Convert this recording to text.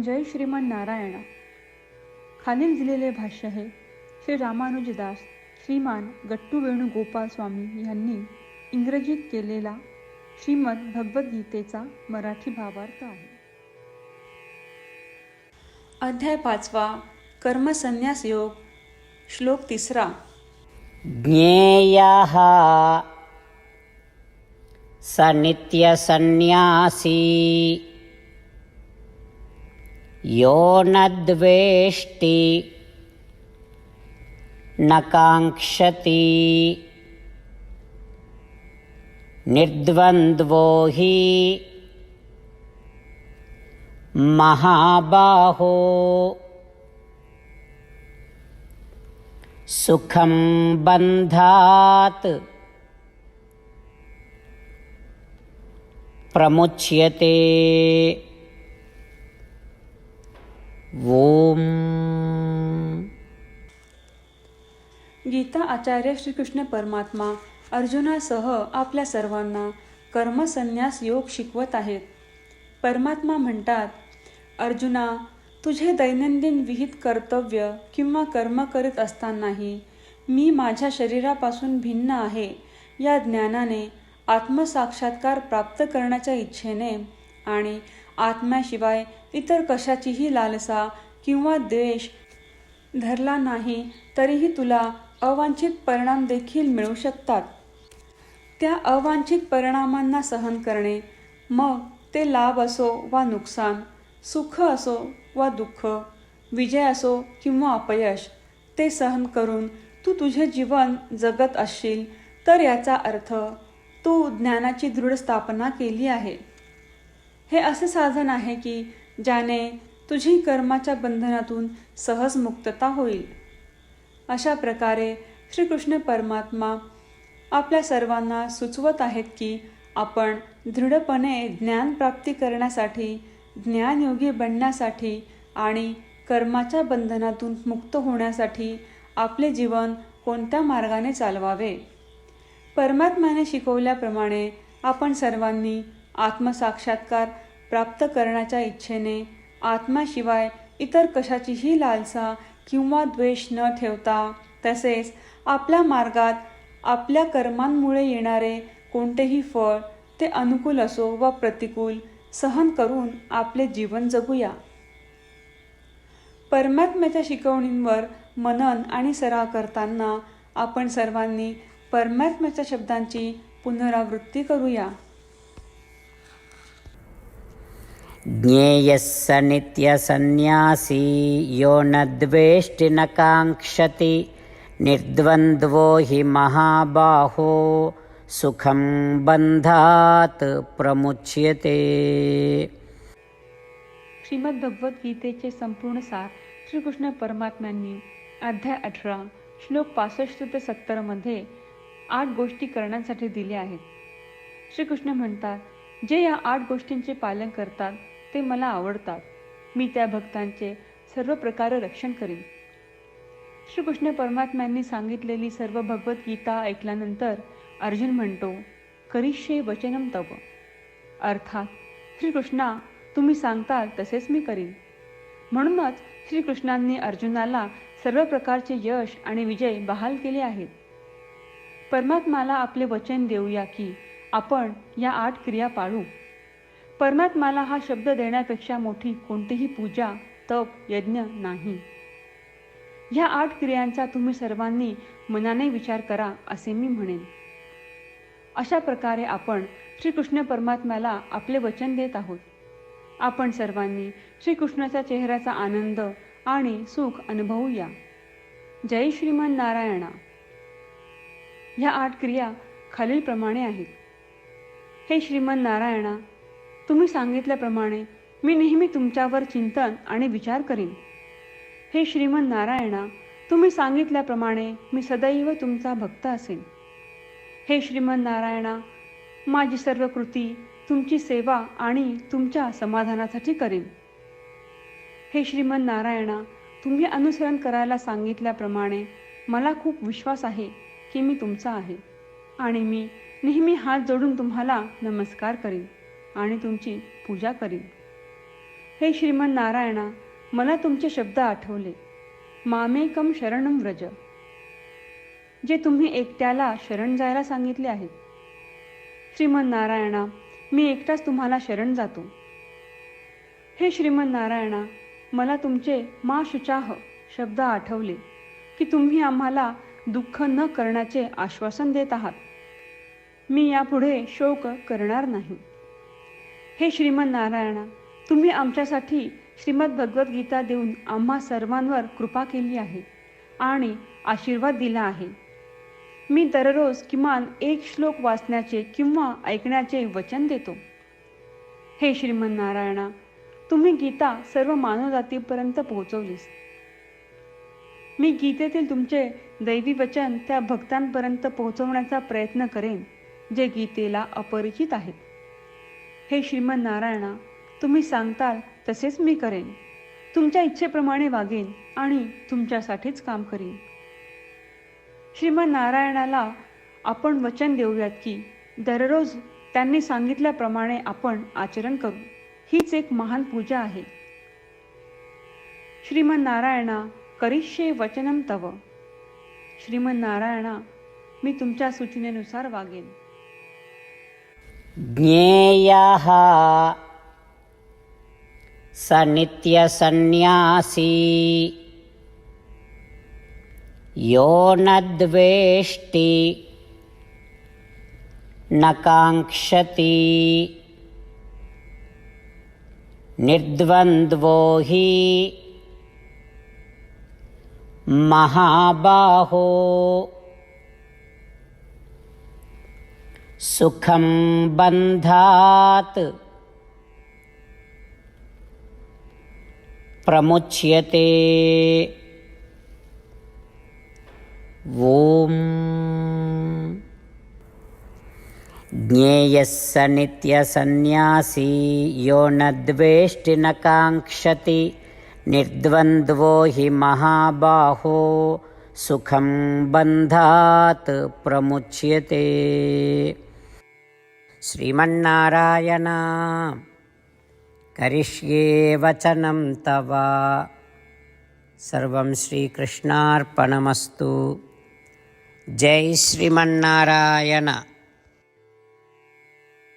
जय श्रीमन नारायणा. खालील दिलेले भाष्य हे श्री रामानुजदास श्रीमान गट्टू वेणुगोपाल स्वामी यांनी इंग्रजीत केलेला श्रीमद भगवद्गीतेचा मराठी भावार्थ आहे. अध्याय 5 कर्मसन्यास योग. श्लोक 3. ज्ञेयः स नित्यसन्न्यासी यो न द्वेष्टि न काङ्क्षति निर्द्वन्द्वो हि महाबाहो सुखं बन्धात् प्रमुच्यते. ओम. गीता आचार्य श्रीकृष्ण परमात्मा अर्जुनासह आपल्या सर्वांना कर्मसन्यास योग शिकवत आहेत. परमात्मा म्हणतात, अर्जुना, तुझे दैनंदिन विहित कर्तव्य किंवा कर्म करीत असतानाही मी माझ्या शरीरापासून भिन्न आहे या ज्ञानाने, आत्मसाक्षात्कार प्राप्त करण्याच्या इच्छेने आणि आत्म्याशिवाय इतर कशाचीही लालसा किंवा द्वेष धरला नाही तरीही तुला अवांछित परिणाम देखील मिळू शकतात. त्या अवांछित परिणामांना सहन करणे, मग ते लाभ असो वा नुकसान, सुख असो वा दुःख, विजय असो किंवा अपयश, ते सहन करून तू तुझे जीवन जगत असशील तर याचा अर्थ तू ज्ञानाची दृढ स्थापना केली आहे. हे असे साधन आहे की ज्याने तुझी कर्माच्या बंधनातून सहज मुक्तता होईल. अशा प्रकारे श्रीकृष्ण परमात्मा आपल्या सर्वांना सुचवत आहेत की आपण दृढपणे ज्ञानप्राप्ती करण्यासाठी, ज्ञानयोगी बनण्यासाठी आणि कर्माच्या बंधनातून मुक्त होण्यासाठी आपले जीवन कोणत्या मार्गाने चालवावे. परमात्म्याने शिकवल्याप्रमाणे आपण सर्वांनी आत्मसाक्षात्कार प्राप्त करण्याच्या इच्छेने आत्म्याशिवाय इतर कशाचीही लालसा किंवा द्वेष न ठेवता, तसेच आपल्या मार्गात आपल्या कर्मांमुळे येणारे कोणतेही फळ, ते अनुकूल असो वा प्रतिकूल, सहन करून आपले जीवन जगूया. परमात्म्याच्या शिकवणींवर मनन आणि सराव करताना आपण सर्वांनी परमात्म्याच्या शब्दांची पुनरावृत्ती करूया. ज्ञेयः स नित्यसन्न्यासी यो न द्वेष्टि न काङ्क्षति निर्द्वन्द्वो हि महाबाहो सुखं बन्धात् प्रमुच्यते. श्रीमद भगवद्गीतेचे संपूर्ण सार श्रीकृष्ण परमात्म्यांनी अध्याय 18 श्लोक 65 ते 70 मध्ये 8 गोष्टी करण्यासाठी दिल्या आहेत. श्रीकृष्ण म्हणतात, जे या 8 गोष्टींचे पालन करतात ते मला आवडतात. मी त्या भक्तांचे सर्व प्रकारे रक्षण करीन. श्रीकृष्ण परमात्म्यांनी सांगितलेली सर्व भगवद्गीता ऐकल्यानंतर अर्जुन म्हणतो, करिष्ये वचनम तव. अर्थात, श्रीकृष्णा, तुम्ही सांगताल तसेच मी करीन. म्हणूनच श्रीकृष्णांनी अर्जुनाला सर्व प्रकारचे यश आणि विजय बहाल केले आहेत. परमात्म्याला आपले वचन देऊया की आपण या 8 क्रिया पाळू. परमात्म्याला हा शब्द देण्यापेक्षा मोठी कोणतीही पूजा, तप, यज्ञ नाही. ह्या 8 क्रियांचा तुम्ही सर्वांनी मनाने विचार करा असे मी म्हणेन. अशा प्रकारे आपण श्रीकृष्ण परमात्म्याला आपले वचन देत आहोत. आपण सर्वांनी श्रीकृष्णाच्या चेहऱ्याचा आनंद आणि सुख अनुभवूया. जय श्रीमन नारायणा. ह्या 8 क्रिया खालीलप्रमाणे आहेत. हे श्रीमन नारायणा, तुम्ही सांगितल्याप्रमाणे मी नेहमी तुमच्यावर चिंतन आणि विचार करीन. हे श्रीमन नारायणा, तुम्ही सांगितल्याप्रमाणे मी सदैव तुमचा भक्त असेन. हे श्रीमन नारायणा, माझी सर्व कृती तुमची सेवा आणि तुमच्या समाधानासाठी करीन. हे श्रीमन नारायणा, तुम्ही अनुसरण करायला सांगितल्याप्रमाणे मला खूप विश्वास आहे की मी तुमचा आहे आणि मी नेहमी हात जोडून तुम्हाला नमस्कार करीन आणि तुमची पूजा करीन. हे श्रीमन्नारायणा, मला तुमचे शब्द आठवले. मामेकम शरणम व्रज, जे तुम्ही एकट्याला शरण जायला सांगितले आहेत. श्रीमन्नारायणा, मी एकटाच तुम्हाला शरण जातो. हे श्रीमन्नारायणा, मला तुमचे मा शुचाह शब्द आठवले की तुम्ही आम्हाला दुःख न करण्याचे आश्वासन देत आहात. मी यापुढे शोक करणार नाही. हे श्रीमन्नारायणा, तुम्ही आमच्यासाठी श्रीमद भगवद्गीता देऊन आम्हा सर्वांवर कृपा केली आहे आणि आशीर्वाद दिला आहे. मी दररोज किमान एक श्लोक वाचण्याचे किंवा ऐकण्याचे वचन देतो. हे श्रीमन्नारायणा, तुम्ही गीता सर्व मानवजातीपर्यंत पोहोचवलीस. मी गीतेतील तुमचे दैवी वचन त्या भक्तांपर्यंत पोहोचवण्याचा प्रयत्न करेन जे गीतेला अपरिचित आहेत. हे श्रीमन्नारायणा, तुम्ही सांगताल तसेच मी करेन. तुमच्या इच्छेप्रमाणे वागेन आणि तुमच्यासाठीच काम करीन. श्रीमन्नारायणाला आपण वचन देऊयात की दररोज त्यांनी सांगितल्याप्रमाणे आपण आचरण करू. हीच एक महान पूजा आहे. श्रीमन्नारायणा, करिष्ये वचनम तव. श्रीमन्नारायणा, मी तुमच्या सूचनेनुसार वागेन. ज्ञेयः स नित्यसन्न्यासी यो न द्वेष्टि न काङ्क्षति निर्द्वन्द्वो हि महाबाहो सुखं बन्धात् प्रमुच्यते. ॐ ज्ञेयः स नित्यसन्न्यासी यो न द्वेष्टि न काङ्क्षति निर्द्वन्द्वो हि महाबाहो सुखं बन्धात् प्रमुच्यते. श्रीमन्नारायण, करिष्ये वचनं तव. सर्वं श्रीकृष्णार्पणमस्तु. जय श्रीमन्नारायण.